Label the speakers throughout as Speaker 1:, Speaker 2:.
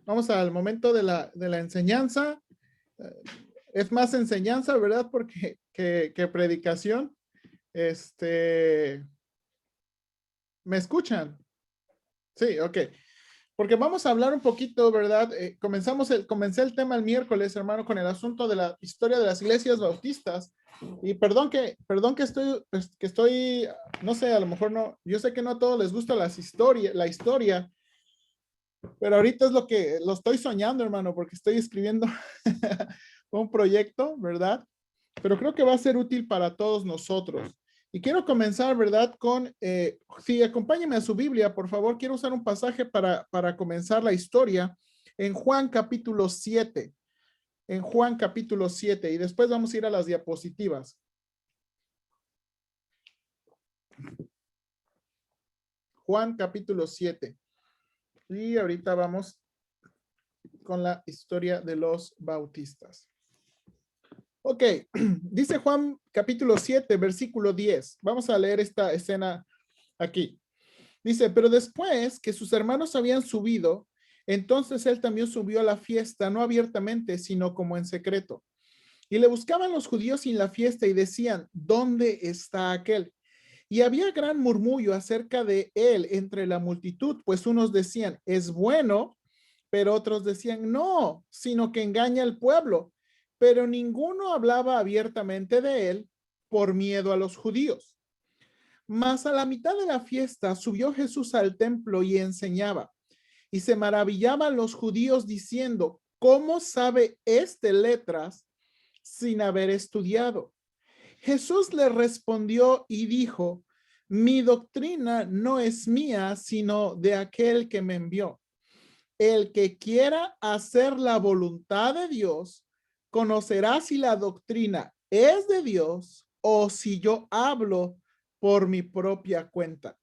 Speaker 1: Vamos al momento de la enseñanza. Es más enseñanza, ¿verdad? Porque que predicación. ¿Me escuchan? Sí, ok. Porque vamos a hablar un poquito, ¿verdad? Comencé el tema el miércoles, hermano, con el asunto de la historia de las iglesias bautistas. Y perdón que estoy, no sé, a lo mejor no, yo sé que no a todos les gusta la historia, pero ahorita es lo estoy soñando, hermano, porque estoy escribiendo un proyecto, ¿verdad? Pero creo que va a ser útil para todos nosotros. Y quiero comenzar, ¿verdad? Sí, acompáñenme a su Biblia, por favor. Quiero usar un pasaje para comenzar la historia en Juan capítulo 7. En Juan capítulo 7. Y después vamos a ir a las diapositivas. Juan capítulo 7. Y ahorita vamos con la historia de los bautistas. Ok, dice Juan capítulo 7, versículo 10. Vamos a leer esta escena aquí. Dice, pero después que sus hermanos habían subido, entonces él también subió a la fiesta, no abiertamente, sino como en secreto. Y le buscaban los judíos en la fiesta y decían, ¿dónde está aquel? Y había gran murmullo acerca de él entre la multitud, pues unos decían, es bueno, pero otros decían, no, sino que engaña al pueblo. Pero ninguno hablaba abiertamente de él por miedo a los judíos. Mas a la mitad de la fiesta subió Jesús al templo y enseñaba. Y se maravillaban los judíos diciendo, ¿cómo sabe este letras sin haber estudiado? Jesús le respondió y dijo, mi doctrina no es mía, sino de aquel que me envió. El que quiera hacer la voluntad de Dios, conocerá si la doctrina es de Dios o si yo hablo por mi propia cuenta.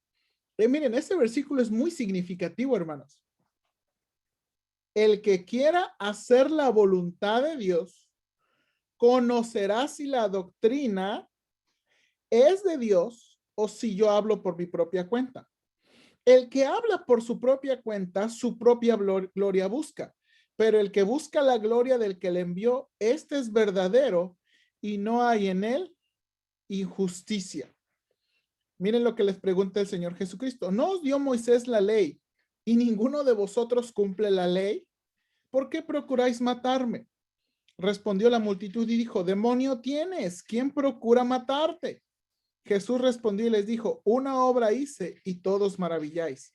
Speaker 1: Miren, este versículo es muy significativo, hermanos. El que quiera hacer la voluntad de Dios, conocerá si la doctrina es de Dios o si yo hablo por mi propia cuenta. El que habla por su propia cuenta, su propia gloria busca, pero el que busca la gloria del que le envió, este es verdadero y no hay en él injusticia. Miren lo que les pregunta el Señor Jesucristo. ¿No os dio Moisés la ley y ninguno de vosotros cumple la ley? ¿Por qué procuráis matarme? Respondió la multitud y dijo, demonio tienes, ¿quién procura matarte? Jesús respondió y les dijo, una obra hice y todos maravilláis.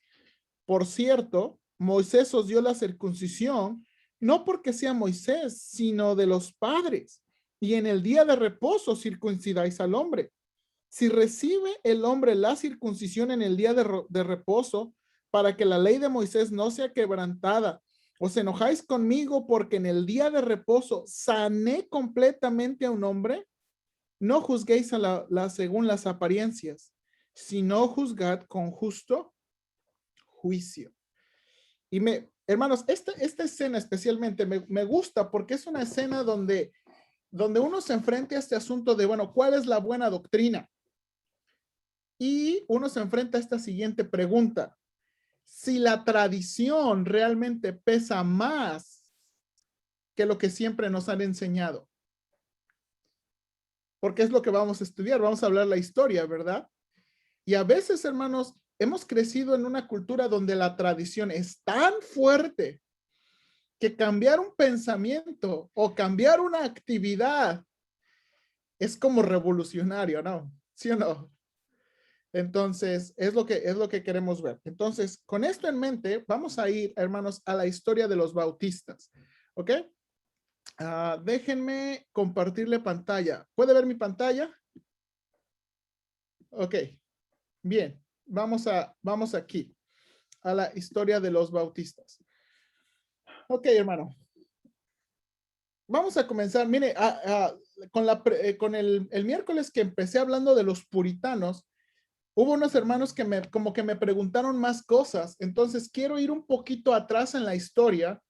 Speaker 1: Por cierto, Moisés os dio la circuncisión, no porque sea Moisés, sino de los padres. Y en el día de reposo circuncidáis al hombre. Si recibe el hombre la circuncisión en el día de reposo, para que la ley de Moisés no sea quebrantada, os enojáis conmigo porque en el día de reposo sané completamente a un hombre. No juzguéis a según las apariencias, sino juzgad con justo juicio. Hermanos, esta escena especialmente me gusta porque es una escena donde uno se enfrenta a este asunto de, bueno, ¿cuál es la buena doctrina? Y uno se enfrenta a esta siguiente pregunta. Si la tradición realmente pesa más que lo que siempre nos han enseñado. Porque es lo que vamos a estudiar, vamos a hablar la historia, ¿verdad? Y a veces, hermanos, hemos crecido en una cultura donde la tradición es tan fuerte que cambiar un pensamiento o cambiar una actividad es como revolucionario, ¿no? ¿Sí o no? Entonces, es lo que queremos ver. Entonces, con esto en mente, vamos a ir, hermanos, a la historia de los bautistas. ¿Ok? Déjenme compartirle pantalla. ¿Puede ver mi pantalla? Ok, bien. Vamos aquí, a la historia de los bautistas. Ok, hermano. Vamos a comenzar. Mire, con el miércoles que empecé hablando de los puritanos, hubo unos hermanos que como que me preguntaron más cosas. Entonces quiero ir un poquito atrás en la historia,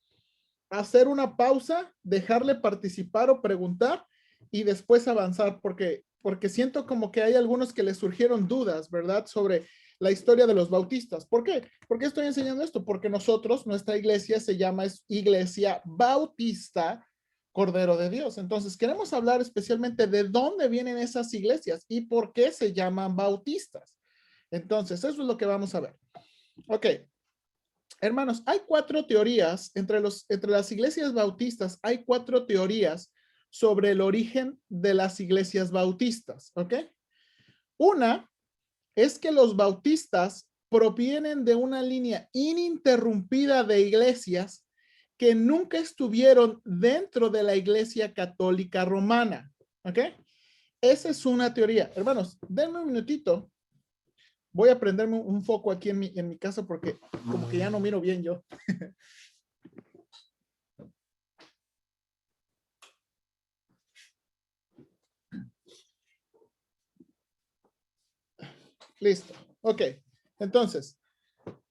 Speaker 1: hacer una pausa, dejarle participar o preguntar y después avanzar porque siento como que hay algunos que les surgieron dudas, ¿verdad? Sobre la historia de los bautistas. ¿Por qué? ¿Por qué estoy enseñando esto? Porque nosotros, nuestra iglesia se llama Iglesia Bautista Cordero de Dios. Entonces, queremos hablar especialmente de dónde vienen esas iglesias y por qué se llaman bautistas. Entonces, eso es lo que vamos a ver. Ok. Hermanos, hay cuatro teorías entre las iglesias bautistas. Hay cuatro teorías sobre el origen de las iglesias bautistas. ¿Ok? Una es que los bautistas provienen de una línea ininterrumpida de iglesias que nunca estuvieron dentro de la iglesia católica romana. ¿Ok? Esa es una teoría. Hermanos, denme un minutito. Voy a prenderme un foco aquí en mi casa porque como que ya no miro bien yo. Listo. Ok. Entonces,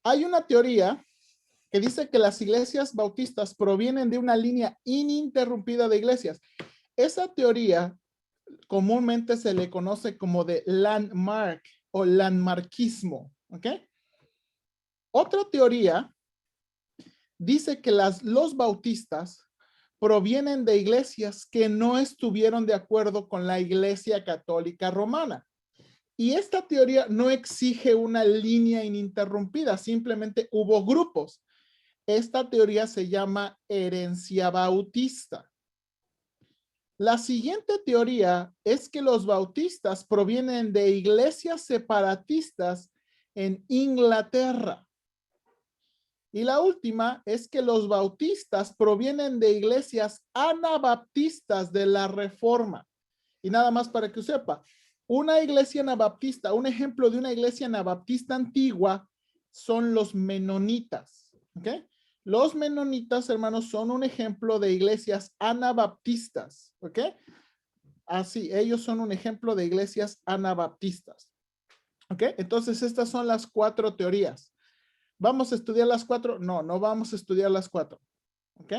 Speaker 1: hay una teoría que dice que las iglesias bautistas provienen de una línea ininterrumpida de iglesias. Esa teoría comúnmente se le conoce como de landmark o landmarquismo. ¿Ok? Otra teoría dice que los bautistas provienen de iglesias que no estuvieron de acuerdo con la iglesia católica romana. Y esta teoría no exige una línea ininterrumpida, simplemente hubo grupos. Esta teoría se llama herencia bautista. La siguiente teoría es que los bautistas provienen de iglesias separatistas en Inglaterra. Y la última es que los bautistas provienen de iglesias anabaptistas de la Reforma. Y nada más para que sepa, una iglesia anabaptista, un ejemplo de una iglesia anabaptista antigua son los menonitas. ¿Ok? Los menonitas, hermanos, son un ejemplo de iglesias anabaptistas. ¿Ok? Así, ellos son un ejemplo de iglesias anabaptistas. ¿Ok? Entonces, estas son las cuatro teorías. ¿Vamos a estudiar las cuatro? No, no vamos a estudiar las cuatro. ¿Ok?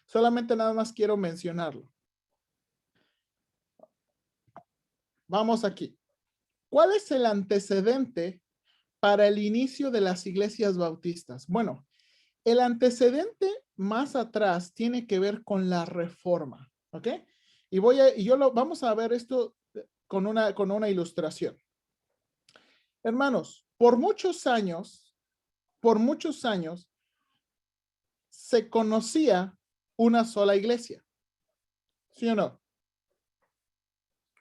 Speaker 1: Solamente nada más quiero mencionarlo. Vamos aquí. ¿Cuál es el antecedente para el inicio de las iglesias bautistas? Bueno, el antecedente más atrás tiene que ver con la Reforma. ¿Ok? Vamos a ver esto con una ilustración. Hermanos, por muchos años, se conocía una sola iglesia. ¿Sí o no?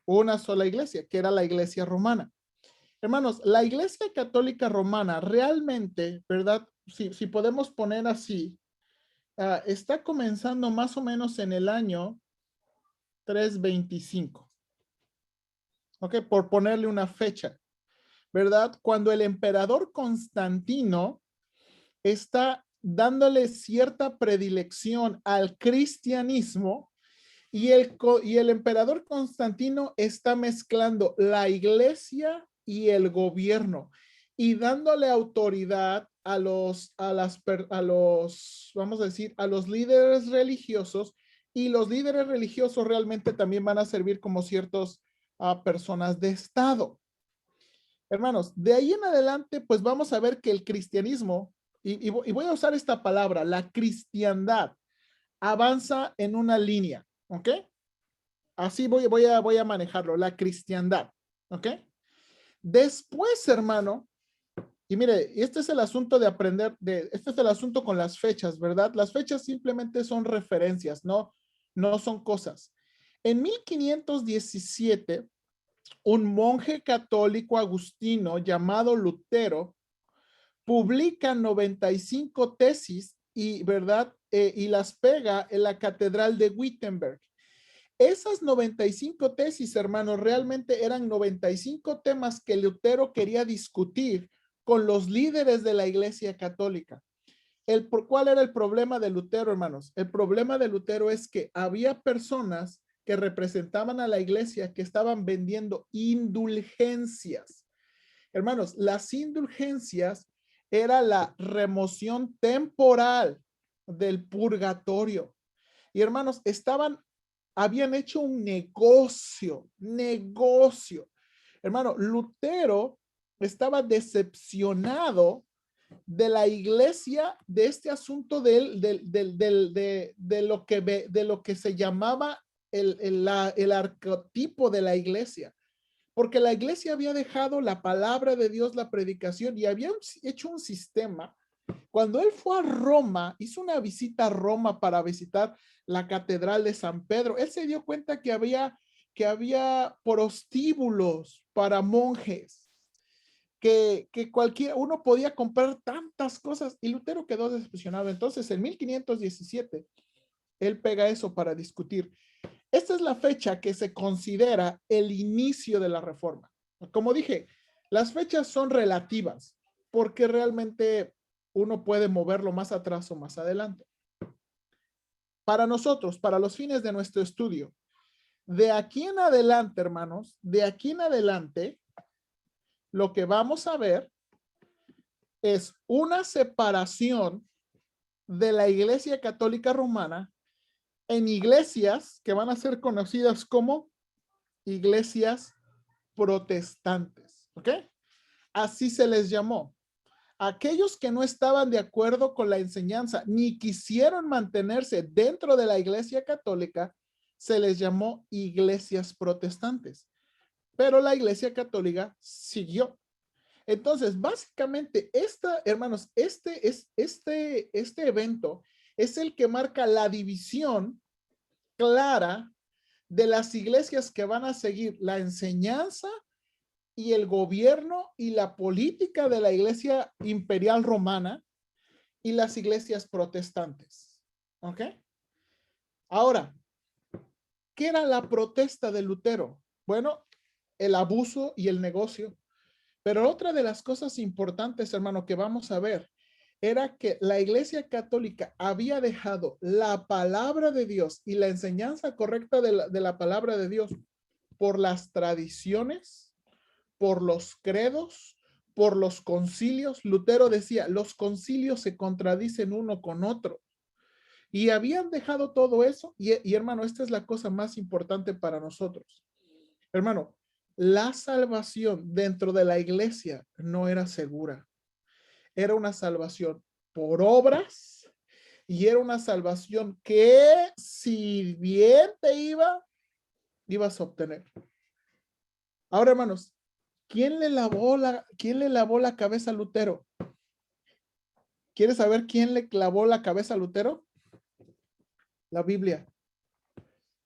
Speaker 1: Una sola iglesia, que era la iglesia romana. Hermanos, la iglesia católica romana realmente, ¿verdad? Si podemos poner así, está comenzando más o menos en el año 325. ¿Ok? Por ponerle una fecha, ¿verdad? Cuando el emperador Constantino está dándole cierta predilección al cristianismo y el emperador Constantino está mezclando la iglesia y el gobierno y dándole autoridad vamos a decir, a los líderes religiosos, y los líderes religiosos realmente también van a servir como ciertos personas de Estado. Hermanos, de ahí en adelante, pues vamos a ver que el cristianismo, y voy a usar esta palabra, la cristiandad, avanza en una línea, ¿ok? Así voy a manejarlo, la cristiandad, ¿ok? Después, hermano, y mire, este es el asunto de aprender, este es el asunto con las fechas, ¿verdad? Las fechas simplemente son referencias, no son cosas. En 1517, un monje católico agustino llamado Lutero publica 95 tesis y, ¿verdad? Y las pega en la Catedral de Wittenberg. Esas 95 tesis, hermanos, realmente eran 95 temas que Lutero quería discutir con los líderes de la Iglesia Católica. ¿Cuál era el problema de Lutero, hermanos? El problema de Lutero es que había personas que representaban a la Iglesia que estaban vendiendo indulgencias. Hermanos, las indulgencias era la remoción temporal del purgatorio. Y hermanos, habían hecho un negocio. Hermano, Lutero estaba decepcionado de la iglesia, de este asunto de lo que se llamaba el arquetipo de la iglesia, porque la iglesia había dejado la palabra de Dios, la predicación, y había hecho un sistema. Cuando él fue a Roma, hizo una visita a Roma para visitar la catedral de San Pedro, él se dio cuenta que había prostíbulos para monjes, que cualquiera, uno podía comprar tantas cosas, y Lutero quedó decepcionado. Entonces, en 1517, él pega eso para discutir. Esta es la fecha que se considera el inicio de la reforma. Como dije, las fechas son relativas, porque realmente uno puede moverlo más atrás o más adelante. Para nosotros, para los fines de nuestro estudio, de aquí en adelante, hermanos, de aquí en adelante, lo que vamos a ver es una separación de la Iglesia Católica Romana en iglesias que van a ser conocidas como iglesias protestantes, ¿ok? Así se les llamó. Aquellos que no estaban de acuerdo con la enseñanza ni quisieron mantenerse dentro de la Iglesia Católica, se les llamó iglesias protestantes. Pero la Iglesia Católica siguió. Entonces, básicamente, hermanos, este evento es el que marca la división clara de las iglesias que van a seguir la enseñanza y el gobierno y la política de la Iglesia Imperial Romana y las iglesias protestantes. ¿Ok? Ahora, ¿qué era la protesta de Lutero? Bueno, el abuso y el negocio. Pero otra de las cosas importantes, hermano, que vamos a ver, era que la Iglesia Católica había dejado la palabra de Dios y la enseñanza correcta de la palabra de Dios por las tradiciones, por los credos, por los concilios. Lutero decía, los concilios se contradicen uno con otro. Y habían dejado todo eso. Y hermano, esta es la cosa más importante para nosotros. Hermano, la salvación dentro de la iglesia no era segura. Era una salvación por obras y era una salvación que si bien te ibas a obtener. Ahora, hermanos, ¿quién le lavó la cabeza a Lutero? ¿Quieres saber quién le clavó la cabeza a Lutero? La Biblia.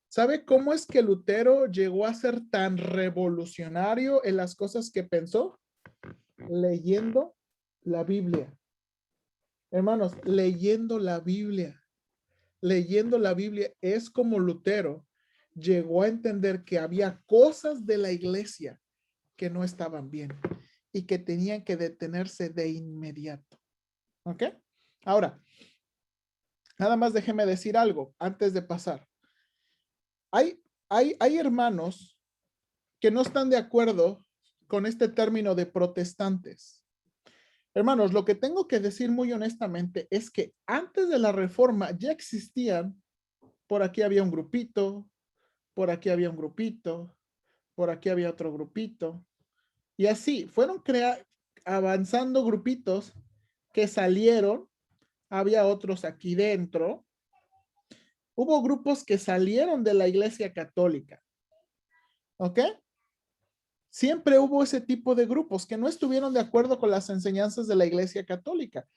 Speaker 1: ¿Sabe cómo es que Lutero llegó a ser tan revolucionario en las cosas que pensó? Leyendo la Biblia. Hermanos, leyendo la Biblia. Leyendo la Biblia es como Lutero llegó a entender que había cosas de la iglesia que no estaban bien y que tenían que detenerse de inmediato. ¿Ok? Ahora, nada más déjeme decir algo antes de pasar. Hay hermanos que no están de acuerdo con este término de protestantes. Hermanos, lo que tengo que decir muy honestamente es que antes de la reforma ya existían, por aquí había un grupito, por aquí había un grupito, por aquí había otro grupito, y así fueron avanzando grupitos que salieron, había otros aquí dentro, hubo grupos que salieron de la Iglesia Católica, ¿ok? Siempre hubo ese tipo de grupos que no estuvieron de acuerdo con las enseñanzas de la Iglesia Católica.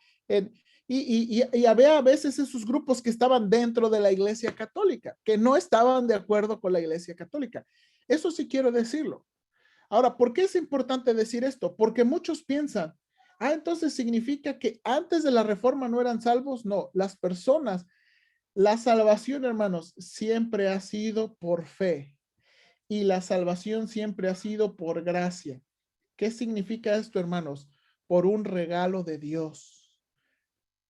Speaker 1: Y había a veces esos grupos que estaban dentro de la Iglesia Católica, que no estaban de acuerdo con la Iglesia Católica. Eso sí quiero decirlo. Ahora, ¿por qué es importante decir esto? Porque muchos piensan, entonces significa que antes de la reforma no eran salvos. No, las personas, la salvación, hermanos, siempre ha sido por fe. Y la salvación siempre ha sido por gracia. ¿Qué significa esto, hermanos? Por un regalo de Dios.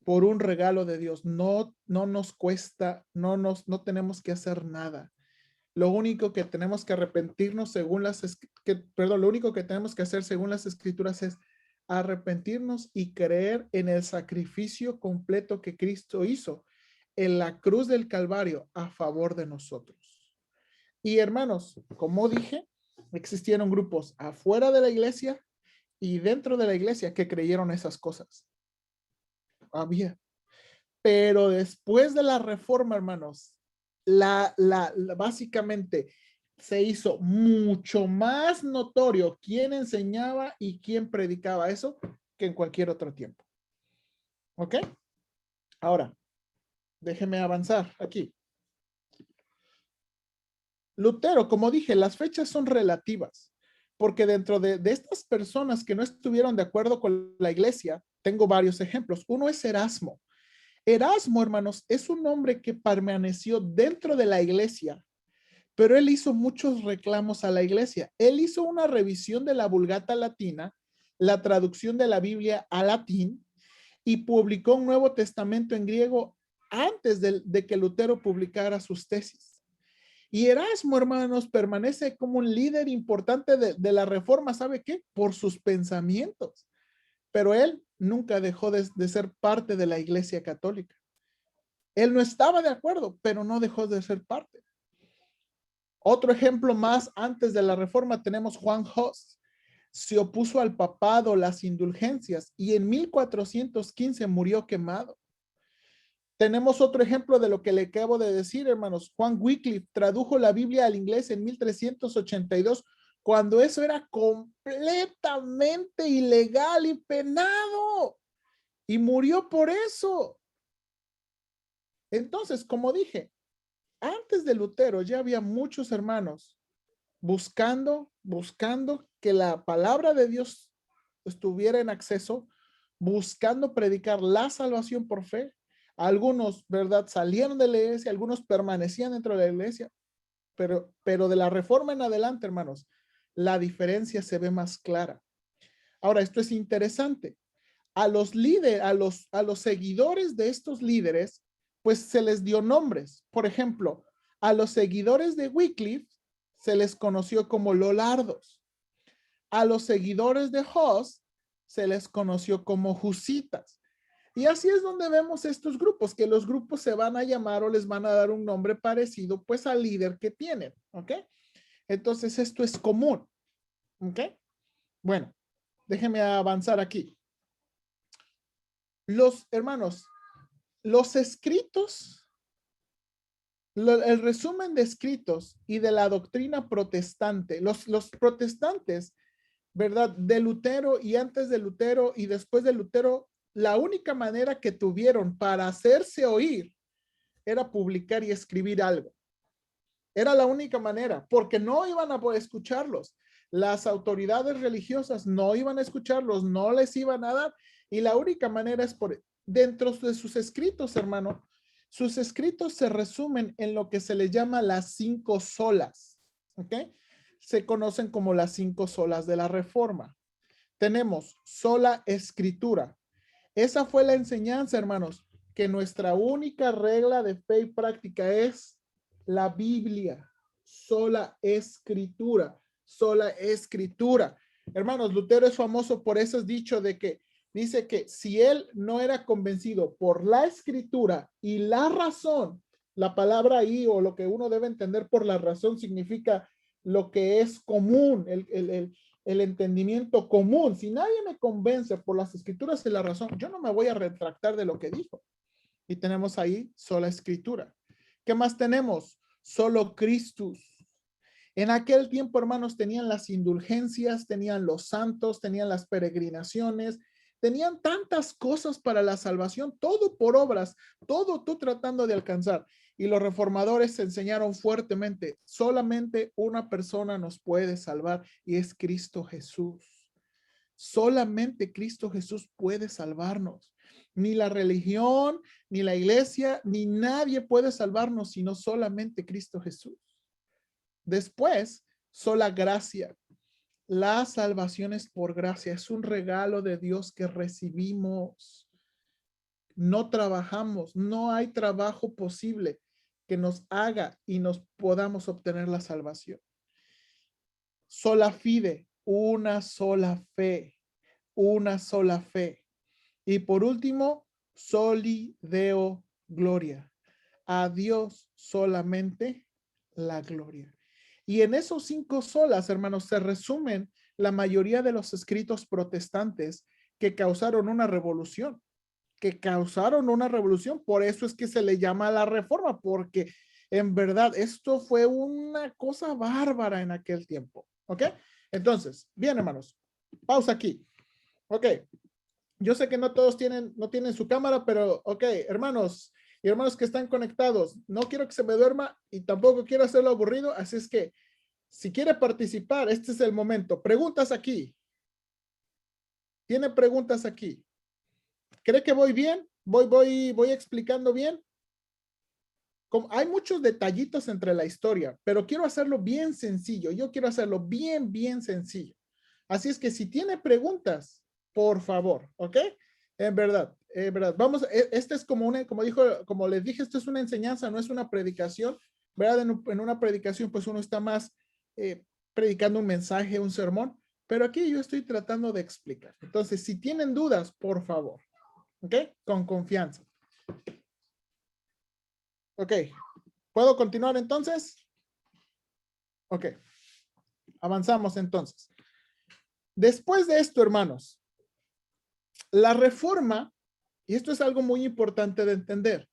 Speaker 1: Por un regalo de Dios. No nos cuesta, no tenemos que hacer nada. Lo único que tenemos que arrepentirnos lo único que tenemos que hacer según las escrituras es arrepentirnos y creer en el sacrificio completo que Cristo hizo en la cruz del Calvario a favor de nosotros. Y hermanos, como dije, existieron grupos afuera de la iglesia y dentro de la iglesia que creyeron esas cosas. Había. Pero después de la reforma, hermanos, básicamente se hizo mucho más notorio quién enseñaba y quién predicaba eso que en cualquier otro tiempo. ¿Ok? Ahora, déjeme avanzar aquí. Lutero, como dije, las fechas son relativas, porque dentro de estas personas que no estuvieron de acuerdo con la iglesia, tengo varios ejemplos. Uno es Erasmo. Erasmo, hermanos, es un hombre que permaneció dentro de la iglesia, pero él hizo muchos reclamos a la iglesia. Él hizo una revisión de la Vulgata Latina, la traducción de la Biblia a latín, y publicó un Nuevo Testamento en griego antes de que Lutero publicara sus tesis. Y Erasmo, hermanos, permanece como un líder importante de la reforma. ¿Sabe qué? Por sus pensamientos. Pero él nunca dejó de ser parte de la iglesia católica. Él no estaba de acuerdo, pero no dejó de ser parte. Otro ejemplo más antes de la reforma tenemos Juan Hus. Se opuso al papado, las indulgencias, y en 1415 murió quemado. Tenemos otro ejemplo de lo que le acabo de decir, hermanos. Juan Wycliffe tradujo la Biblia al inglés en 1382, cuando eso era completamente ilegal y penado, y murió por eso. Entonces, como dije, antes de Lutero ya había muchos hermanos buscando que la palabra de Dios estuviera en acceso, buscando predicar la salvación por fe. Algunos, ¿verdad? Salieron de la iglesia, algunos permanecían dentro de la iglesia, pero de la reforma en adelante, hermanos, la diferencia se ve más clara. Ahora, esto es interesante. A los líderes, a los seguidores de estos líderes, pues se les dio nombres. Por ejemplo, a los seguidores de Wycliffe se les conoció como Lollardos. A los seguidores de Hus se les conoció como Husitas. Y así es donde vemos estos grupos, que los grupos se van a llamar o les van a dar un nombre parecido pues al líder que tienen, ¿ok? Entonces esto es común, ¿ok? Bueno, déjenme avanzar aquí. Los hermanos, los escritos, el resumen de escritos y de la doctrina protestante, los protestantes, ¿verdad? De Lutero y antes de Lutero y después de Lutero, la única manera que tuvieron para hacerse oír era publicar y escribir algo. Era la única manera, porque no iban a poder escucharlos. Las autoridades religiosas no iban a escucharlos, no les iban a dar. Y la única manera es por dentro de sus escritos, hermano. Sus escritos se resumen en lo que se le llama las 5 solas, ¿ok? Se conocen como las 5 solas de la Reforma. Tenemos sola escritura. Esa fue la enseñanza, hermanos, que nuestra única regla de fe y práctica es la Biblia. Sola escritura, sola escritura. Hermanos, Lutero es famoso por ese dicho de que dice que si él no era convencido por la escritura y la razón, la palabra ahí o lo que uno debe entender por la razón significa lo que es común, el entendimiento común. Si nadie me convence por las escrituras y la razón, yo no me voy a retractar de lo que dijo. Y tenemos ahí sola escritura. ¿Qué más tenemos? Solo Christus. En aquel tiempo, hermanos, tenían las indulgencias, tenían los santos, tenían las peregrinaciones, tenían tantas cosas para la salvación, todo por obras, todo tú tratando de alcanzar. Y los reformadores enseñaron fuertemente, solamente una persona nos puede salvar y es Cristo Jesús. Solamente Cristo Jesús puede salvarnos. Ni la religión, ni la iglesia, ni nadie puede salvarnos, sino solamente Cristo Jesús. Después, sola gracia. La salvación es por gracia, es un regalo de Dios que recibimos. No trabajamos, no hay trabajo posible que nos haga y nos podamos obtener la salvación. Sola fide, una sola fe, una sola fe. Y por último, soli deo gloria. A Dios solamente la gloria. Y en esos 5 solas, hermanos, se resumen la mayoría de los escritos protestantes que causaron una revolución, Por eso es que se le llama la reforma, porque en verdad esto fue una cosa bárbara en aquel tiempo. ¿Ok? Entonces, bien, hermanos, pausa aquí. Ok, yo sé que no todos no tienen su cámara, pero ok, hermanos y hermanos que están conectados, no quiero que se me duerma y tampoco quiero hacerlo aburrido, así es que si quiere participar, este es el momento. Preguntas aquí. ¿Tiene preguntas aquí? ¿Cree que voy bien? ¿Voy explicando bien? Como hay muchos detallitos entre la historia, pero quiero hacerlo bien sencillo. Yo quiero hacerlo bien sencillo. Así es que si tiene preguntas, por favor, ¿ok? En verdad. Vamos, este es como como les dije, esto es una enseñanza, no es una predicación, ¿verdad? En una predicación, pues uno está más predicando un mensaje, un sermón, pero aquí yo estoy tratando de explicar. Entonces, si tienen dudas, por favor, ¿ok? Con confianza. Ok, ¿puedo continuar entonces? Ok, avanzamos entonces. Después de esto, hermanos, la reforma, y esto es algo muy importante de entender,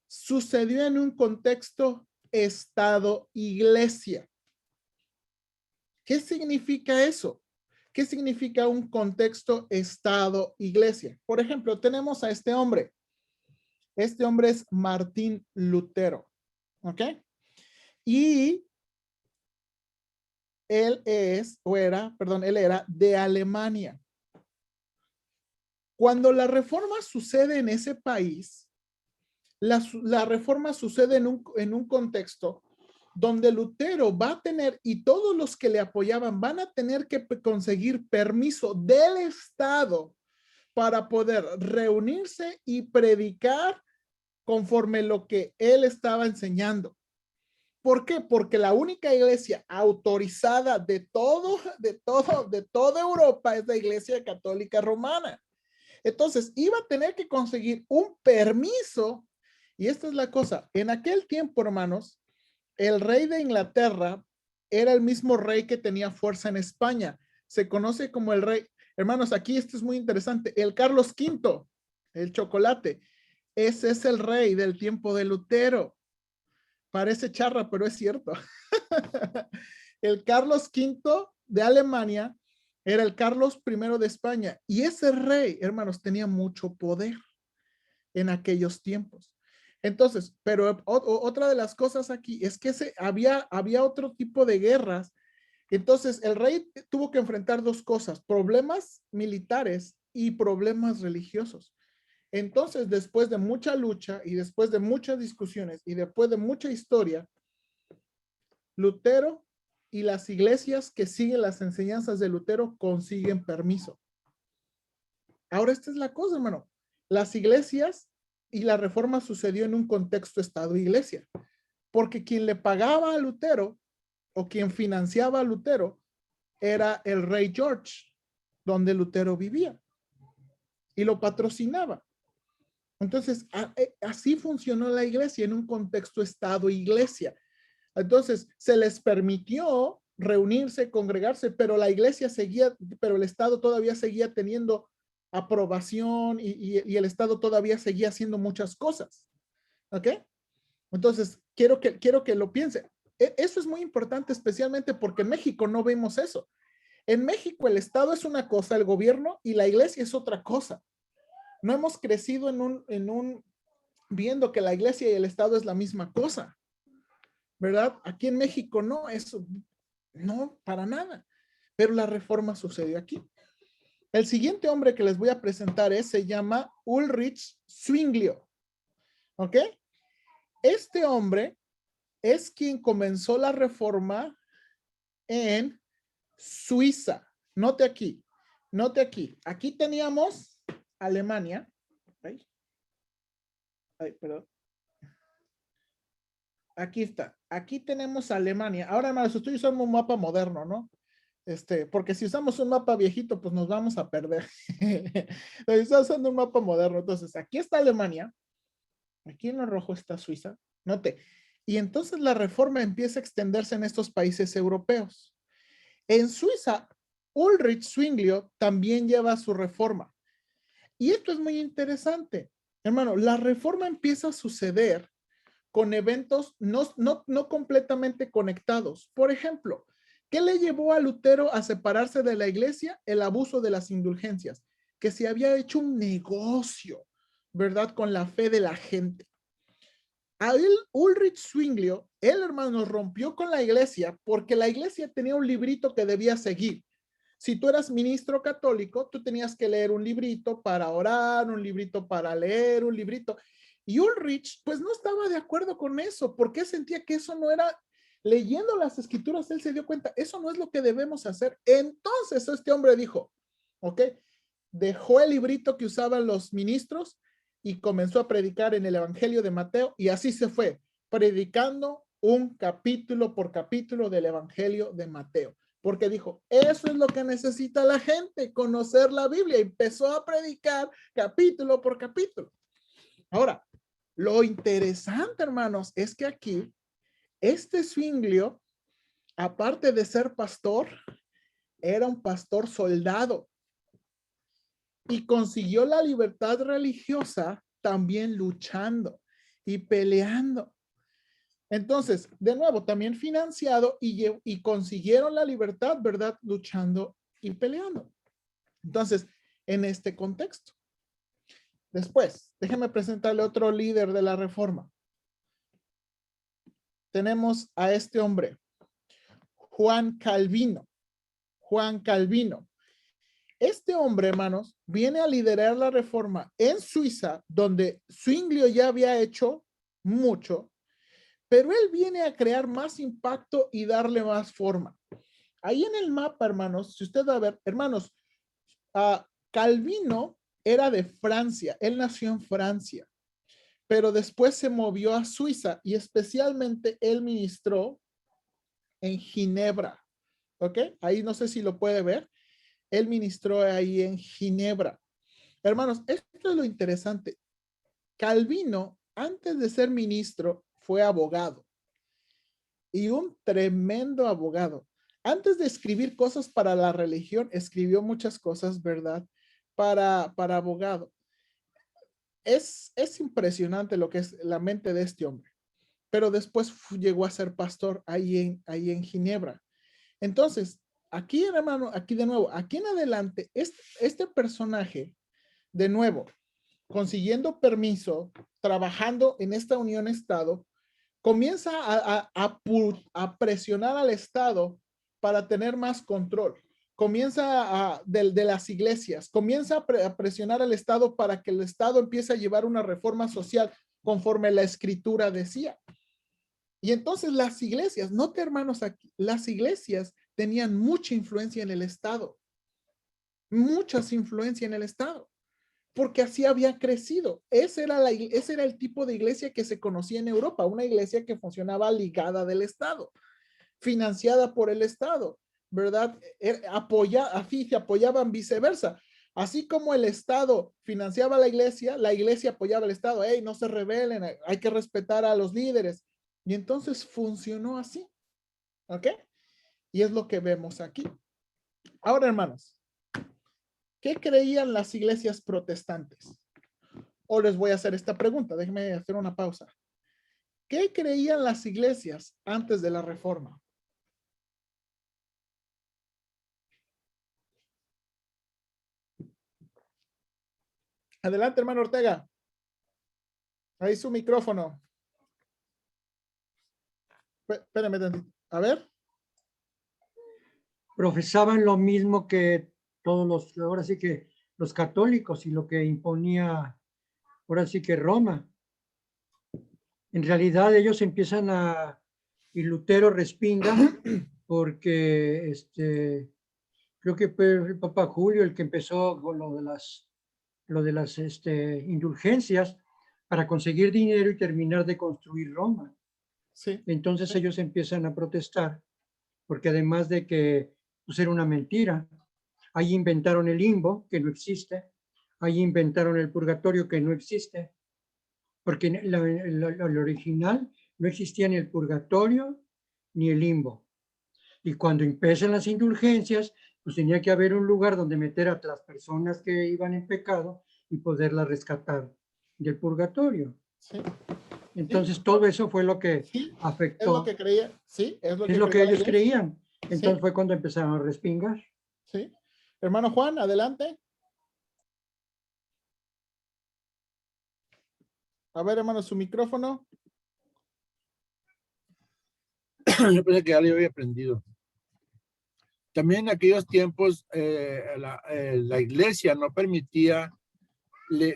Speaker 1: sucedió en un contexto Estado-Iglesia. ¿Qué significa eso? ¿Qué significa un contexto Estado-Iglesia? Por ejemplo, tenemos a este hombre. Este hombre es Martín Lutero. ¿Ok? Y él era de Alemania. Cuando la reforma sucede en ese país, la reforma sucede en un contexto donde Lutero va a tener, y todos los que le apoyaban van a tener que conseguir permiso del Estado para poder reunirse y predicar conforme lo que él estaba enseñando. ¿Por qué? Porque la única iglesia autorizada de toda Europa es la Iglesia Católica Romana. Entonces, iba a tener que conseguir un permiso. Y esta es la cosa. En aquel tiempo, hermanos, el rey de Inglaterra era el mismo rey que tenía fuerza en España. Se conoce como el rey. Hermanos, aquí esto es muy interesante. El Carlos V, el chocolate. Ese es el rey del tiempo de Lutero. Parece charra, pero es cierto. El Carlos V de Alemania era el Carlos I de España. Y ese rey, hermanos, tenía mucho poder en aquellos tiempos. Entonces, pero otra de las cosas aquí es que había otro tipo de guerras. Entonces, el rey tuvo que enfrentar dos cosas, problemas militares y problemas religiosos. Entonces, después de mucha lucha y después de muchas discusiones y después de mucha historia, Lutero y las iglesias que siguen las enseñanzas de Lutero consiguen permiso. Ahora, esta es la cosa, hermano. Las iglesias y la reforma sucedió en un contexto Estado-Iglesia, porque quien le pagaba a Lutero o quien financiaba a Lutero era el rey George, donde Lutero vivía y lo patrocinaba. Entonces, así funcionó la iglesia en un contexto Estado-Iglesia. Entonces, se les permitió reunirse, congregarse, pero la iglesia seguía, pero el Estado todavía seguía teniendo aprobación y el Estado todavía seguía haciendo muchas cosas. ¿Ok? Entonces, quiero que lo piense. Eso es muy importante, especialmente porque en México no vemos eso. En México el Estado es una cosa, el gobierno y la iglesia es otra cosa. No hemos crecido viendo que la iglesia y el Estado es la misma cosa, ¿verdad? Aquí en México no, eso, no, para nada. Pero la reforma sucedió aquí. El siguiente hombre que les voy a presentar se llama Ulrich Zwinglio, ¿ok? Este hombre es quien comenzó la reforma en Suiza. Note aquí, note aquí. Aquí teníamos Alemania. Ay, perdón. Aquí está. Aquí tenemos Alemania. Ahora, hermanos, estoy usando un mapa moderno, ¿no? Porque si usamos un mapa viejito, pues nos vamos a perder. Estoy usando un mapa moderno. Entonces, aquí está Alemania. Aquí en lo rojo está Suiza. Note. Y entonces la reforma empieza a extenderse en estos países europeos. En Suiza, Ulrich Zwinglio también lleva su reforma. Y esto es muy interesante. Hermano, la reforma empieza a suceder con eventos no completamente conectados. Por ejemplo, ¿qué le llevó a Lutero a separarse de la iglesia? El abuso de las indulgencias, que se había hecho un negocio, ¿verdad? Con la fe de la gente. A él, Ulrich Zwinglio, él, hermano, rompió con la iglesia porque la iglesia tenía un librito que debía seguir. Si tú eras ministro católico, tú tenías que leer un librito para orar, un librito para leer, un librito. Y Ulrich, pues no estaba de acuerdo con eso, porque sentía que eso no era, leyendo las escrituras, él se dio cuenta, eso no es lo que debemos hacer. Entonces este hombre dijo, ¿ok? Dejó el librito que usaban los ministros y comenzó a predicar en el Evangelio de Mateo, y así se fue, predicando un capítulo por capítulo del Evangelio de Mateo. Porque dijo, eso es lo que necesita la gente, conocer la Biblia. Y empezó a predicar capítulo por capítulo. Ahora, lo interesante, hermanos, es que aquí, este Zwinglio, aparte de ser pastor, era un pastor soldado. Y consiguió la libertad religiosa también luchando y peleando. Entonces, de nuevo, también financiado y consiguieron la libertad, ¿verdad? Luchando y peleando. Entonces, en este contexto. Después, déjeme presentarle otro líder de la reforma. Tenemos a este hombre, Juan Calvino. Juan Calvino. Este hombre, hermanos, viene a liderar la reforma en Suiza, donde Zwinglio ya había hecho mucho, pero él viene a crear más impacto y darle más forma. Ahí en el mapa, hermanos, si usted va a ver, hermanos, Calvino era de Francia, él nació en Francia, pero después se movió a Suiza y especialmente él ministró en Ginebra, ¿ok? Ahí no sé si lo puede ver, él ministró ahí en Ginebra. Hermanos, esto es lo interesante. Calvino, antes de ser ministro, fue abogado y un tremendo abogado. Antes de escribir cosas para la religión, escribió muchas cosas, ¿verdad? Para abogado. Es impresionante lo que es la mente de este hombre. Pero después llegó a ser pastor ahí en Ginebra. Entonces, aquí, hermano, aquí de nuevo, aquí en adelante, este personaje, de nuevo, consiguiendo permiso, trabajando en esta unión Estado, comienza a presionar al Estado para tener más control. Comienza de las iglesias, comienza a presionar al Estado para que el Estado empiece a llevar una reforma social conforme la escritura decía. Y entonces las iglesias, note hermanos aquí, las iglesias tenían mucha influencia en el Estado, muchas influencia en el Estado, porque así había crecido. Ese era el tipo de iglesia que se conocía en Europa, una iglesia que funcionaba ligada del Estado, financiada por el Estado, ¿verdad? Así se apoyaban viceversa. Así como el Estado financiaba a la iglesia apoyaba al Estado. Hey, no se rebelen, hay que respetar a los líderes. Y entonces funcionó así, ¿ok? Y es lo que vemos aquí. Ahora, hermanos, ¿qué creían las iglesias protestantes? O les voy a hacer esta pregunta, déjenme hacer una pausa. ¿Qué creían las iglesias antes de la reforma? Adelante, hermano Ortega. Ahí su micrófono. Espérame tantito. A ver.
Speaker 2: Profesaban lo mismo que todos los, ahora sí que los católicos y lo que imponía, ahora sí que Roma. En realidad ellos empiezan y Lutero respinga porque creo que fue el Papa Julio el que empezó con lo de las indulgencias para conseguir dinero y terminar de construir Roma.
Speaker 1: Sí.
Speaker 2: Entonces
Speaker 1: Sí.
Speaker 2: ellos empiezan a protestar porque además de que pues, era una mentira, ahí inventaron el limbo, que no existe, ahí inventaron el purgatorio, que no existe, porque el original no existía ni el purgatorio ni el limbo. Y cuando empiezan las indulgencias, pues tenía que haber un lugar donde meter a las personas que iban en pecado y poderlas rescatar del purgatorio.
Speaker 1: Sí,
Speaker 2: Entonces, todo eso fue lo que
Speaker 1: sí, es lo que
Speaker 2: afectó,
Speaker 1: creía, sí, es lo
Speaker 2: es
Speaker 1: que
Speaker 2: lo que
Speaker 1: creyó la
Speaker 2: ellos
Speaker 1: iglesia.
Speaker 2: creían.
Speaker 1: Sí,
Speaker 2: Entonces fue cuando empezaron a respingar.
Speaker 1: sí. Hermano Juan, adelante. A ver, hermano, su micrófono.
Speaker 3: Yo pensé que ya lo había aprendido. También en aquellos tiempos la iglesia no permitía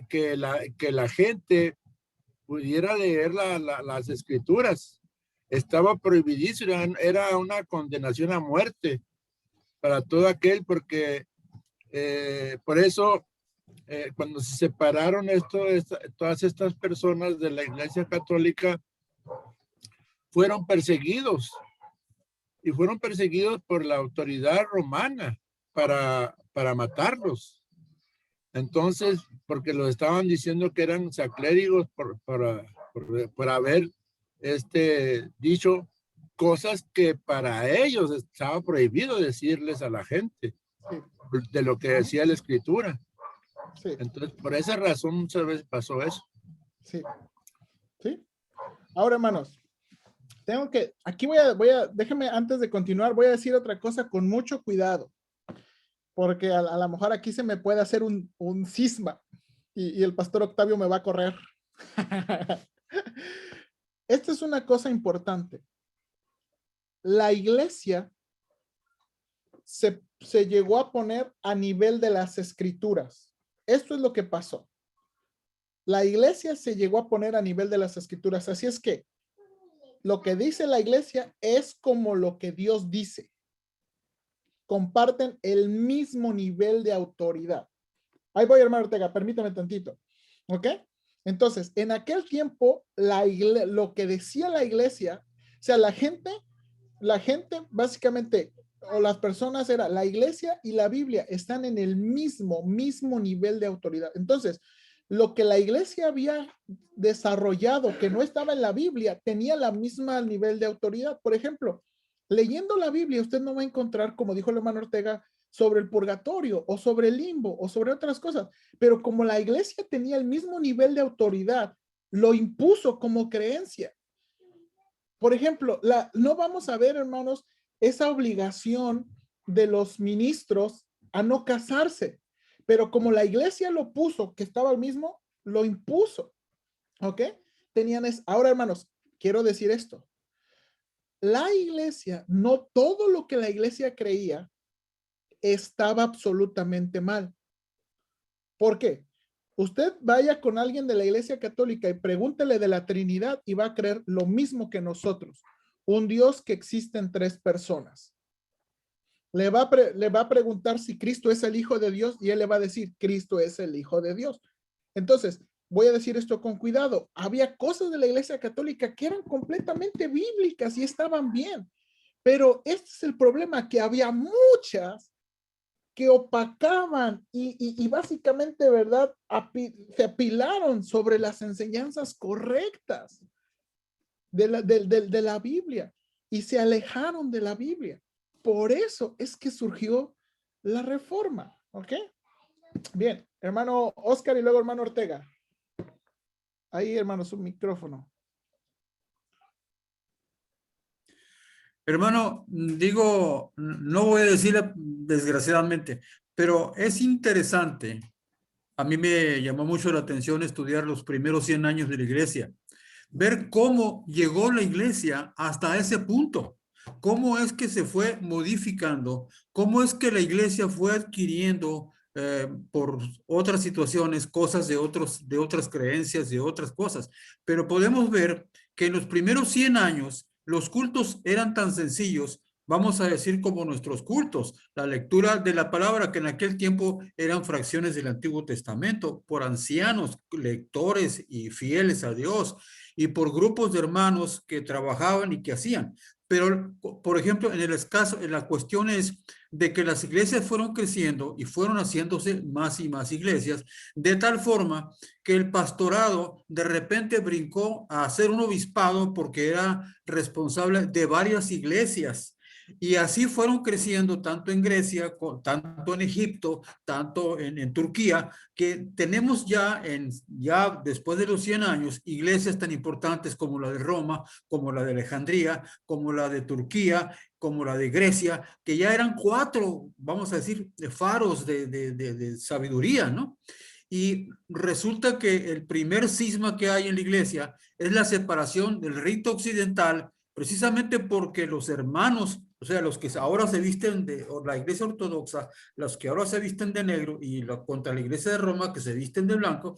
Speaker 3: que la gente pudiera leer las escrituras. Estaba prohibidísimo, era una condenación a muerte para todo aquel, porque por eso cuando se separaron todas estas personas de la iglesia católica, fueron perseguidos. Y fueron perseguidos por la autoridad romana para matarlos. Entonces, porque los estaban diciendo que eran saclérigos por haber dicho cosas que para ellos estaba prohibido decirles a la gente
Speaker 1: Sí,
Speaker 3: de lo que decía la escritura.
Speaker 1: sí,
Speaker 3: Entonces, por esa razón muchas veces pasó eso.
Speaker 1: sí, sí. Ahora, hermanos, aquí déjame antes de continuar, voy a decir otra cosa con mucho cuidado, porque a lo mejor aquí se me puede hacer un cisma y el pastor Octavio me va a correr. Esta es una cosa importante. La iglesia se llegó a poner a nivel de las escrituras. Esto es lo que pasó. La iglesia se llegó a poner a nivel de las escrituras. Así es que lo que dice la iglesia es como lo que Dios dice. Comparten el mismo nivel de autoridad. Ahí voy, hermano Ortega, permítame tantito. ¿Ok? Entonces, en aquel tiempo, lo que decía la iglesia, o sea, la gente básicamente, o las personas era la iglesia y la Biblia están en el mismo nivel de autoridad. Entonces, lo que la iglesia había desarrollado que no estaba en la Biblia tenía la misma nivel de autoridad. Por ejemplo, leyendo la Biblia, usted no va a encontrar, como dijo el hermano Ortega, sobre el purgatorio o sobre el limbo o sobre otras cosas, pero como la iglesia tenía el mismo nivel de autoridad, lo impuso como creencia. Por ejemplo, no vamos a ver, hermanos, esa obligación de los ministros a no casarse, pero como la iglesia lo puso, que estaba el mismo, lo impuso. ¿Ok? Ahora, hermanos, quiero decir esto. La iglesia, no todo lo que la iglesia creía estaba absolutamente mal. ¿Por qué? Usted vaya con alguien de la iglesia católica y pregúntele de la Trinidad y va a creer lo mismo que nosotros. Un Dios que existe en tres personas. Le va a preguntar si Cristo es el Hijo de Dios y él le va a decir, Cristo es el Hijo de Dios. Entonces, voy a decir esto con cuidado. Había cosas de la iglesia católica que eran completamente bíblicas y estaban bien. Pero este es el problema, que había muchas que opacaban y básicamente, ¿verdad? Se apilaron sobre las enseñanzas correctas de la Biblia y se alejaron de la Biblia. Por eso es que surgió la reforma, ¿ok? Bien, hermano Oscar y luego hermano Ortega. Ahí, hermano, su micrófono.
Speaker 4: Hermano, digo, no voy a decir desgraciadamente, pero es interesante. A mí me llamó mucho la atención estudiar los primeros 100 años de la iglesia, ver cómo llegó la iglesia hasta ese punto, cómo es que se fue modificando, cómo es que la iglesia fue adquiriendo por otras situaciones, cosas de otras creencias, de otras cosas. Pero podemos ver que en los primeros 100 años los cultos eran tan sencillos, vamos a decir, como nuestros cultos, la lectura de la palabra, que en aquel tiempo eran fracciones del Antiguo Testamento, por ancianos, lectores y fieles a Dios, y por grupos de hermanos que trabajaban y que hacían. Pero, por ejemplo, en la cuestión es de que las iglesias fueron creciendo y fueron haciéndose más y más iglesias, de tal forma que el pastorado de repente brincó a ser un obispado porque era responsable de varias iglesias. Y así fueron creciendo tanto en Grecia, tanto en Egipto, tanto en Turquía, que tenemos ya después de los 100 años iglesias tan importantes como la de Roma, como la de Alejandría, como la de Turquía, como la de Grecia, que ya eran 4, vamos a decir, faros de sabiduría, ¿no? Y resulta que el primer cisma que hay en la iglesia es la separación del rito occidental, precisamente porque los hermanos, o sea, los que ahora se visten o la iglesia ortodoxa, los que ahora se visten de negro y contra la iglesia de Roma que se visten de blanco,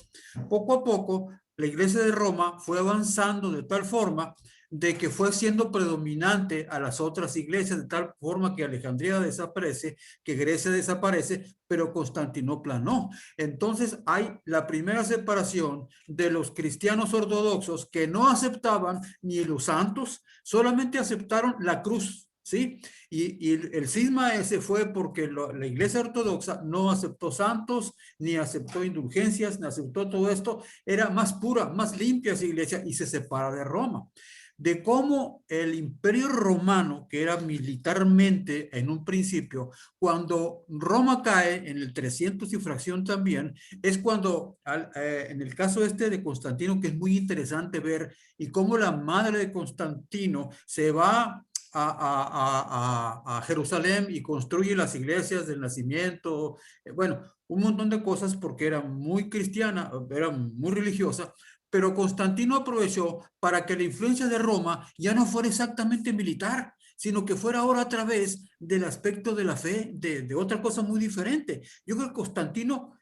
Speaker 4: poco a poco la iglesia de Roma fue avanzando de tal forma de que fue siendo predominante a las otras iglesias, de tal forma que Alejandría desaparece, que Grecia desaparece, pero Constantinopla no. Entonces hay la primera separación de los cristianos ortodoxos que no aceptaban ni los santos, solamente aceptaron la cruz. ¿Sí? Y el cisma ese fue porque la iglesia ortodoxa no aceptó santos, ni aceptó indulgencias, ni aceptó todo esto. Era más pura, más limpia esa iglesia y se separa de Roma. De cómo el imperio romano, que era militarmente en un principio, cuando Roma cae en el 300 y fracción también, es cuando en el caso este de Constantino, que es muy interesante ver, y cómo la madre de Constantino se va a Jerusalén y construye las iglesias del nacimiento, bueno, un montón de cosas porque era muy cristiana, era muy religiosa, pero Constantino aprovechó para que la influencia de Roma ya no fuera exactamente militar, sino que fuera ahora a través del aspecto de la fe, de otra cosa muy diferente. Yo creo que Constantino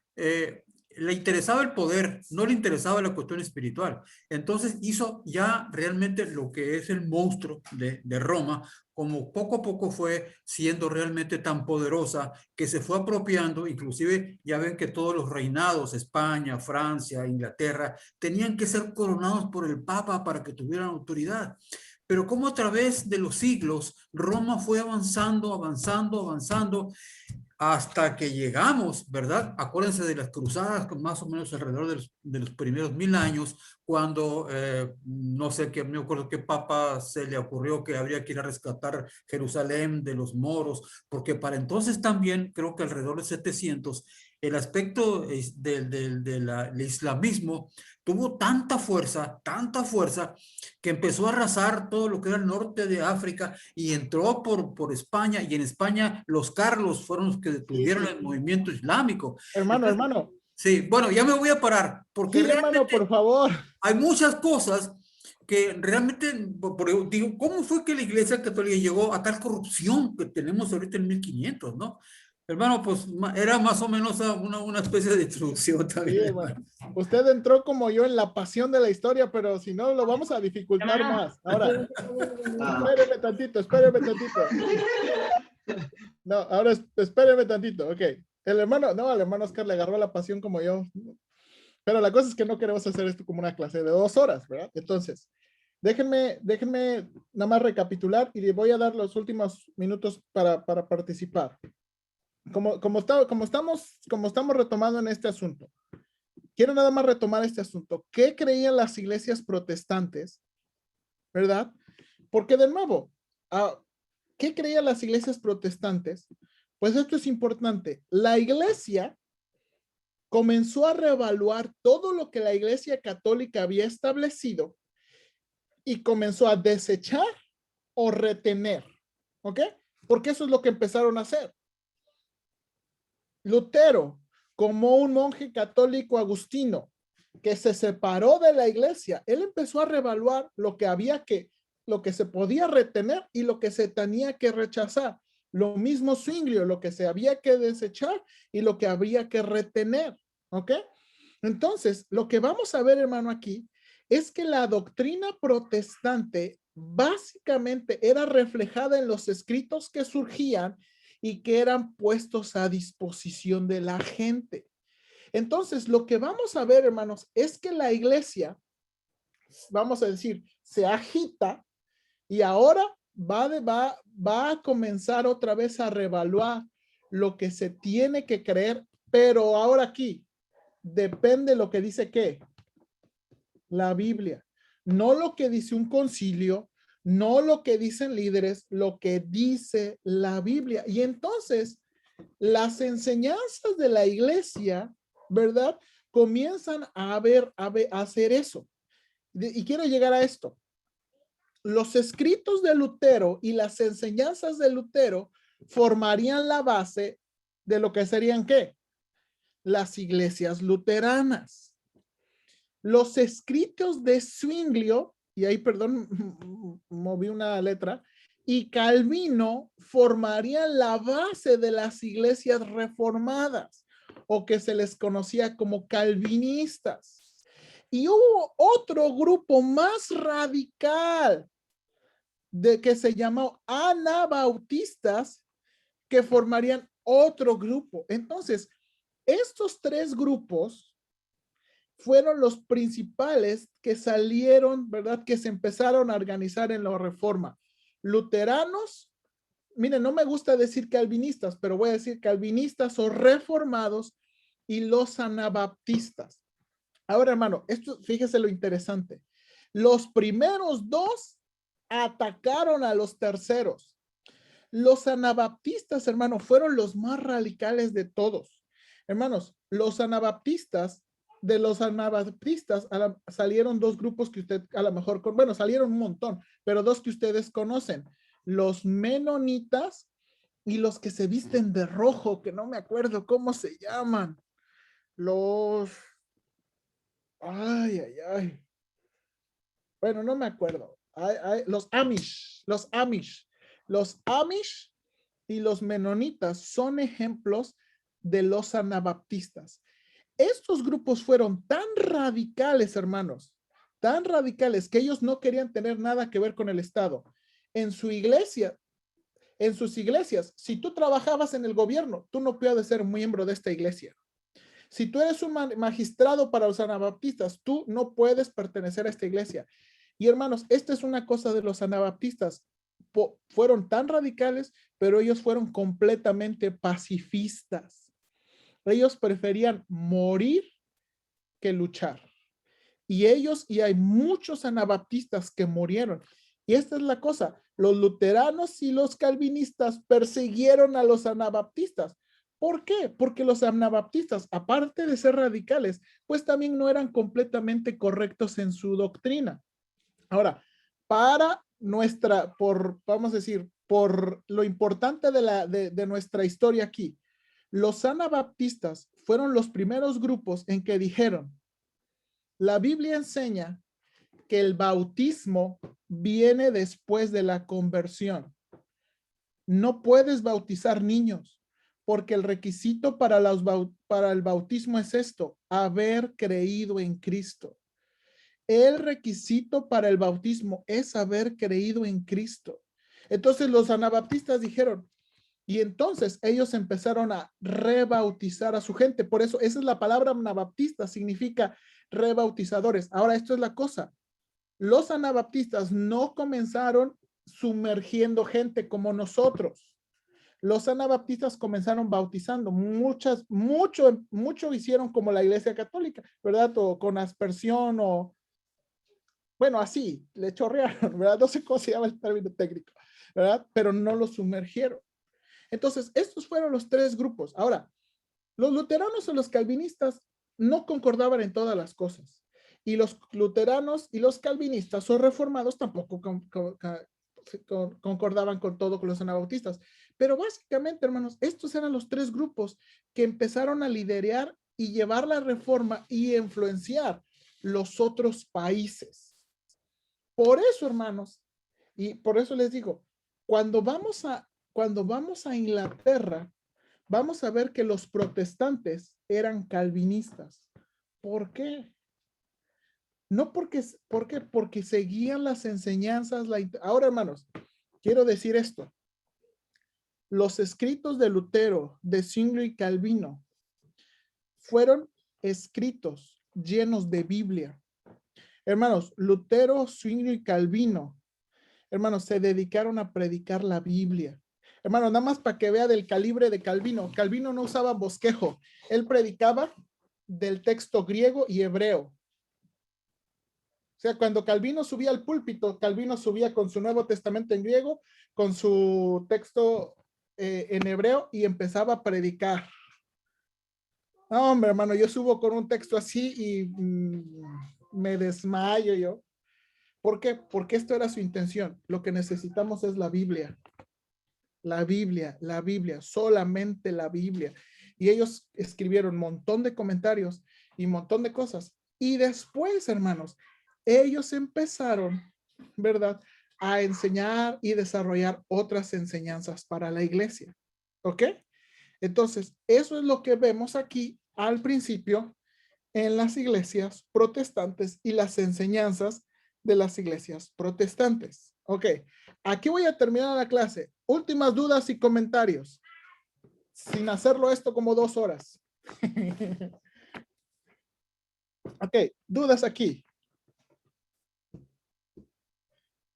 Speaker 4: le interesaba el poder, no le interesaba la cuestión espiritual. Entonces hizo ya realmente lo que es el monstruo de Roma, como poco a poco fue siendo realmente tan poderosa que se fue apropiando, inclusive ya ven que todos los reinados, España, Francia, Inglaterra, tenían que ser coronados por el Papa para que tuvieran autoridad. Pero como a través de los siglos Roma fue avanzando, avanzando, avanzando, hasta que llegamos, ¿verdad? Acuérdense de las cruzadas, más o menos alrededor de los primeros 1000 años, cuando no sé qué, me acuerdo qué papa se le ocurrió que habría que ir a rescatar Jerusalén de los moros, porque para entonces también, creo que alrededor de 700, el aspecto del islamismo tuvo tanta fuerza, que empezó a arrasar todo lo que era el norte de África y entró por España, y en España los Carlos fueron los que detuvieron el movimiento islámico.
Speaker 1: Hermano,
Speaker 4: Entonces,
Speaker 1: hermano.
Speaker 4: sí, bueno, ya me voy a parar, porque
Speaker 1: Sí, hermano, por
Speaker 4: realmente
Speaker 1: favor.
Speaker 4: hay muchas cosas que realmente, digo, ¿cómo fue que la Iglesia Católica llegó a tal corrupción que tenemos ahorita en 1500, no? Hermano, pues era más o menos una especie de introducción
Speaker 1: Sí,
Speaker 4: también,
Speaker 1: hermano.
Speaker 4: hermano.
Speaker 1: Usted entró como yo en la pasión de la historia, pero si no, lo vamos a dificultar más. Ahora, espéreme tantito, espéreme tantito. No, ahora espéreme tantito, ok. El hermano Oscar le agarró la pasión como yo. Pero la cosa es que no queremos hacer esto como una clase de 2 horas, ¿verdad? Entonces, déjenme nada más recapitular y le voy a dar los últimos minutos para participar. Como estamos retomando en este asunto, quiero nada más retomar este asunto. ¿Qué creían las iglesias protestantes? ¿Verdad? Porque de nuevo, ¿qué creían las iglesias protestantes? Pues esto es importante. La iglesia comenzó a reevaluar todo lo que la iglesia católica había establecido y comenzó a desechar o retener. ¿Ok? Porque eso es lo que empezaron a hacer. Lutero, como un monje católico agustino que se separó de la iglesia, él empezó a reevaluar lo que se podía retener y lo que se tenía que rechazar. Lo mismo Zwinglio, lo que se había que desechar y lo que había que retener. ¿Ok? Entonces, lo que vamos a ver, hermano, aquí es que la doctrina protestante básicamente era reflejada en los escritos que surgían y que eran puestos a disposición de la gente. Entonces, lo que vamos a ver, hermanos, es que la iglesia, vamos a decir, se agita y ahora va a comenzar otra vez a reevaluar lo que se tiene que creer, pero ahora aquí depende lo que dice ¿qué? La Biblia. No lo que dice un concilio, No lo que dicen líderes, lo que dice la Biblia. Y entonces, las enseñanzas de la iglesia, ¿verdad? Comienzan a hacer eso. Y quiero llegar a esto. Los escritos de Lutero y las enseñanzas de Lutero formarían la base de lo que serían, ¿qué? Las iglesias luteranas. Los escritos de Zwinglio, y ahí, perdón, moví una letra, y Calvino formarían la base de las iglesias reformadas, o que se les conocía como calvinistas. Y hubo otro grupo más radical de que se llamó anabautistas, que formarían otro grupo. Entonces, estos tres grupos fueron los principales que salieron, ¿verdad? Que se empezaron a organizar en la Reforma. Luteranos, miren, no me gusta decir calvinistas, pero voy a decir calvinistas o reformados, y los anabaptistas. Ahora, hermano, esto, fíjese lo interesante. Los primeros dos atacaron a los terceros. Los anabaptistas, hermano, fueron los más radicales de todos. Hermanos, los anabaptistas, de los anabaptistas salieron dos grupos que usted a lo mejor, bueno, salieron un montón, pero dos que ustedes conocen, los menonitas y los que se visten de rojo, que no me acuerdo cómo se llaman. Ay. Bueno, no me acuerdo. Los Amish. Los Amish y los menonitas son ejemplos de los anabaptistas. Estos grupos fueron tan radicales, hermanos, tan radicales que ellos no querían tener nada que ver con el Estado. En sus iglesias, si tú trabajabas en el gobierno, tú no puedes ser miembro de esta iglesia. Si tú eres un magistrado para los anabaptistas, tú no puedes pertenecer a esta iglesia. Y hermanos, esta es una cosa de los anabaptistas. Fueron tan radicales, pero ellos fueron completamente pacifistas. Ellos preferían morir que luchar. Y hay muchos anabaptistas que murieron. Y esta es la cosa, los luteranos y los calvinistas persiguieron a los anabaptistas. ¿Por qué? Porque los anabaptistas, aparte de ser radicales, pues también no eran completamente correctos en su doctrina. Ahora, vamos a decir, por lo importante de nuestra historia aquí, los anabaptistas fueron los primeros grupos en que dijeron, la Biblia enseña que el bautismo viene después de la conversión. No puedes bautizar niños, porque el requisito para el bautismo es esto, haber creído en Cristo. El requisito para el bautismo es haber creído en Cristo. Entonces los anabaptistas dijeron, y entonces ellos empezaron a rebautizar a su gente. Por eso, esa es la palabra anabaptista, significa rebautizadores. Ahora, esto es la cosa. Los anabaptistas no comenzaron sumergiendo gente como nosotros. Los anabaptistas comenzaron bautizando. Mucho hicieron como la Iglesia Católica, ¿verdad? O con aspersión o, bueno, así, le chorrearon, ¿verdad? No sé cómo se llama el término técnico, ¿verdad? Pero no lo sumergieron. Entonces, estos fueron los tres grupos. Ahora, los luteranos o los calvinistas no concordaban en todas las cosas. Y los luteranos y los calvinistas o reformados tampoco concordaban con todo con los anabautistas. Pero básicamente, hermanos, estos eran los tres grupos que empezaron a liderar y llevar la reforma y influenciar los otros países. Por eso, hermanos, y por eso les digo, cuando vamos a Inglaterra, vamos a ver que los protestantes eran calvinistas. ¿Por qué? No porque seguían las enseñanzas. Ahora, hermanos, quiero decir esto. Los escritos de Lutero, de Zwinglio y Calvino fueron escritos llenos de Biblia. Hermanos, Lutero, Zwinglio y Calvino, hermanos, se dedicaron a predicar la Biblia. Hermano, nada más para que vea del calibre de Calvino. Calvino no usaba bosquejo. Él predicaba del texto griego y hebreo. O sea, cuando Calvino subía al púlpito, Calvino subía con su Nuevo Testamento en griego, con su texto en hebreo y empezaba a predicar. No, hombre, hermano, yo subo con un texto así y me desmayo yo. ¿Por qué? Porque esto era su intención. Lo que necesitamos es la Biblia. La Biblia, la Biblia, solamente la Biblia. Y ellos escribieron un montón de comentarios y un montón de cosas. Y después, hermanos, ellos empezaron, ¿verdad?, a enseñar y desarrollar otras enseñanzas para la iglesia. ¿Ok? Entonces, eso es lo que vemos aquí al principio en las iglesias protestantes y las enseñanzas de las iglesias protestantes. Ok, aquí voy a terminar la clase. Últimas dudas y comentarios. Sin hacerlo esto como 2 horas. Ok, dudas aquí.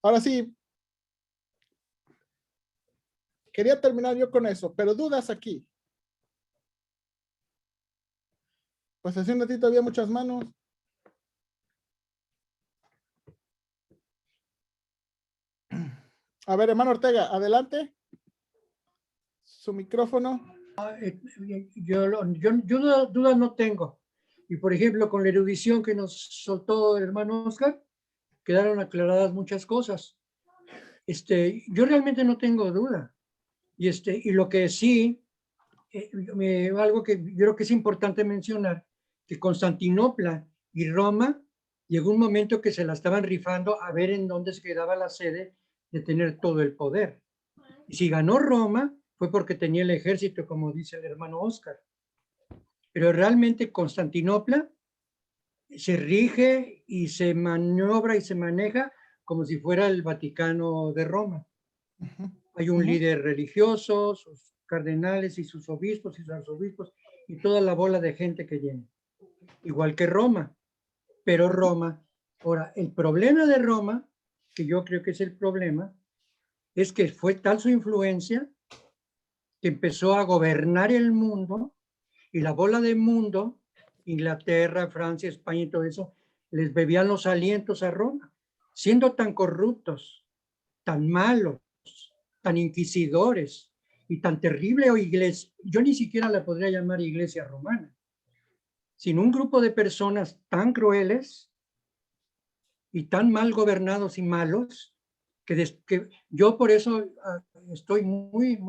Speaker 1: Ahora sí, quería terminar yo con eso, pero dudas aquí. Pues hace un ratito había muchas manos. A ver, hermano Ortega, adelante. Su micrófono.
Speaker 2: Yo dudas no tengo. Y por ejemplo, con la erudición que nos soltó el hermano Oscar, quedaron aclaradas muchas cosas. Yo realmente no tengo duda. Y lo que sí, algo que yo creo que es importante mencionar, que Constantinopla y Roma llegó un momento que se la estaban rifando a ver en dónde se quedaba la sede de tener todo el poder. Y si ganó Roma, fue porque tenía el ejército, como dice el hermano Oscar. Pero realmente Constantinopla se rige y se maniobra y se maneja como si fuera el Vaticano de Roma. Hay un líder religioso, sus cardenales y sus obispos y sus arzobispos y toda la bola de gente que llena. Igual que Roma. Pero Roma, ahora, el problema de Roma, que yo creo que es el problema, es que fue tal su influencia que empezó a gobernar el mundo y la bola de mundo, Inglaterra, Francia, España y todo eso, les bebían los alientos a Roma, siendo tan corruptos, tan malos, tan inquisidores y tan terrible o iglesia. Yo ni siquiera la podría llamar iglesia romana, sino un grupo de personas tan crueles y tan mal gobernados y malos que yo por eso estoy muy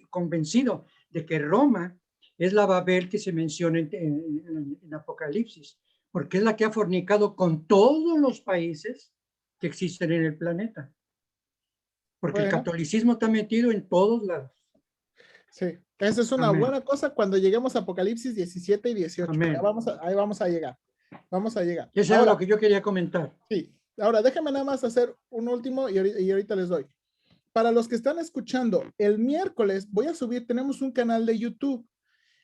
Speaker 2: convencido de que Roma es la Babel que se menciona en Apocalipsis, porque es la que ha fornicado con todos los países que existen en el planeta. Porque el catolicismo está metido en todos lados.
Speaker 1: Sí, esa es una buena cosa cuando lleguemos a Apocalipsis 17 y 18. Ya ahí vamos a llegar. Vamos a llegar.
Speaker 2: Eso era lo que yo quería comentar.
Speaker 1: Sí, ahora déjenme nada más hacer un último y ahorita les doy. Para los que están escuchando, el miércoles voy a subir, tenemos un canal de YouTube.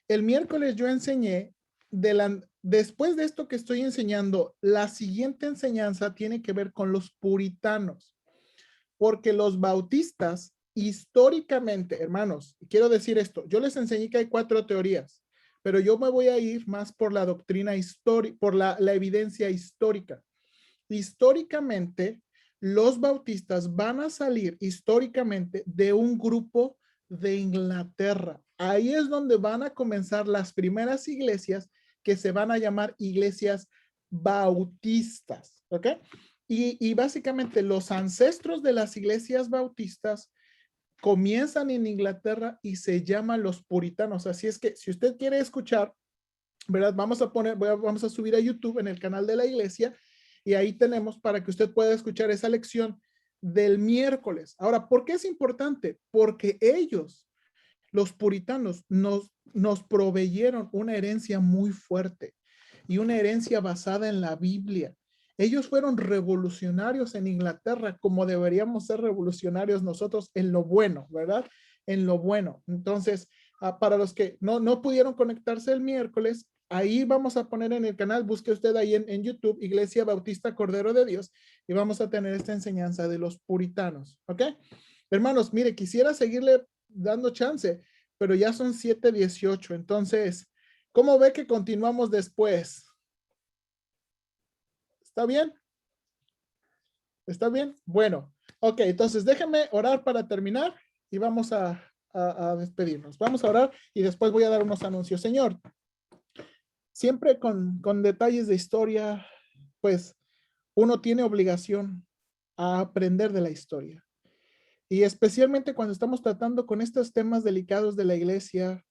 Speaker 1: El miércoles yo enseñé, después de esto que estoy enseñando, la siguiente enseñanza tiene que ver con los puritanos, porque los bautistas históricamente, hermanos, quiero decir esto, yo les enseñé que hay 4 teorías, pero yo me voy a ir más por la doctrina histórica, por la evidencia histórica. Históricamente, los bautistas van a salir históricamente de un grupo de Inglaterra. Ahí es donde van a comenzar las primeras iglesias que se van a llamar iglesias bautistas, ¿ok? Y básicamente los ancestros de las iglesias bautistas comienzan en Inglaterra y se llaman los puritanos. Así es que si usted quiere escuchar, ¿verdad? Vamos a subir a YouTube en el canal de la iglesia y ahí tenemos para que usted pueda escuchar esa lección del miércoles. Ahora, ¿por qué es importante? Porque ellos, los puritanos, nos proveyeron una herencia muy fuerte y una herencia basada en la Biblia. Ellos fueron revolucionarios en Inglaterra como deberíamos ser revolucionarios nosotros en lo bueno, ¿verdad? En lo bueno. Entonces, para los que no pudieron conectarse el miércoles, ahí vamos a poner en el canal, busque usted ahí en YouTube, Iglesia Bautista Cordero de Dios, y vamos a tener esta enseñanza de los puritanos, ¿ok? Hermanos, mire, quisiera seguirle dando chance, pero ya son 7:18, entonces, ¿cómo ve que continuamos después? ¿Está bien? ¿Está bien? Bueno, ok, entonces déjenme orar para terminar y vamos a despedirnos. Vamos a orar y después voy a dar unos anuncios. Señor, siempre con detalles de historia, pues uno tiene obligación a aprender de la historia. Y especialmente cuando estamos tratando con estos temas delicados de la iglesia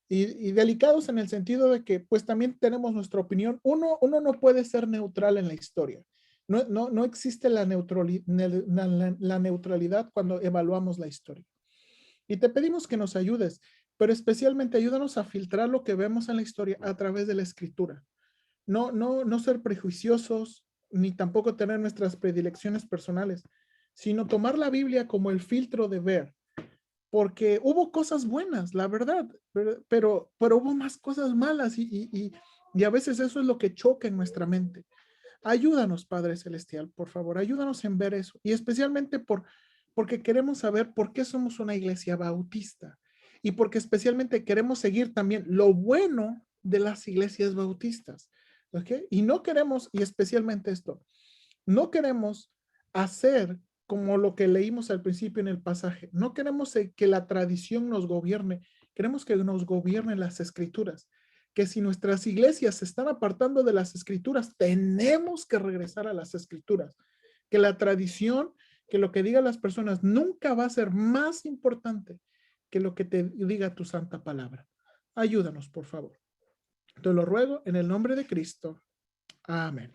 Speaker 1: y delicados en el sentido de que pues también tenemos nuestra opinión. Uno no puede ser neutral en la historia. No existe la neutralidad cuando evaluamos la historia. Y te pedimos que nos ayudes, pero especialmente ayúdanos a filtrar lo que vemos en la historia a través de la escritura. No ser prejuiciosos, ni tampoco tener nuestras predilecciones personales, sino tomar la Biblia como el filtro de ver, porque hubo cosas buenas, la verdad, pero hubo más cosas malas y a veces eso es lo que choca en nuestra mente. Ayúdanos, Padre Celestial, por favor, ayúdanos en ver eso y especialmente porque queremos saber por qué somos una iglesia bautista y porque especialmente queremos seguir también lo bueno de las iglesias bautistas, ¿ok? Y no queremos, y especialmente esto, no queremos hacer como lo que leímos al principio en el pasaje. No queremos que la tradición nos gobierne, queremos que nos gobiernen las escrituras. Que si nuestras iglesias se están apartando de las escrituras, tenemos que regresar a las escrituras. Que la tradición, que lo que digan las personas nunca va a ser más importante que lo que te diga tu santa palabra. Ayúdanos, por favor. Te lo ruego en el nombre de Cristo. Amén.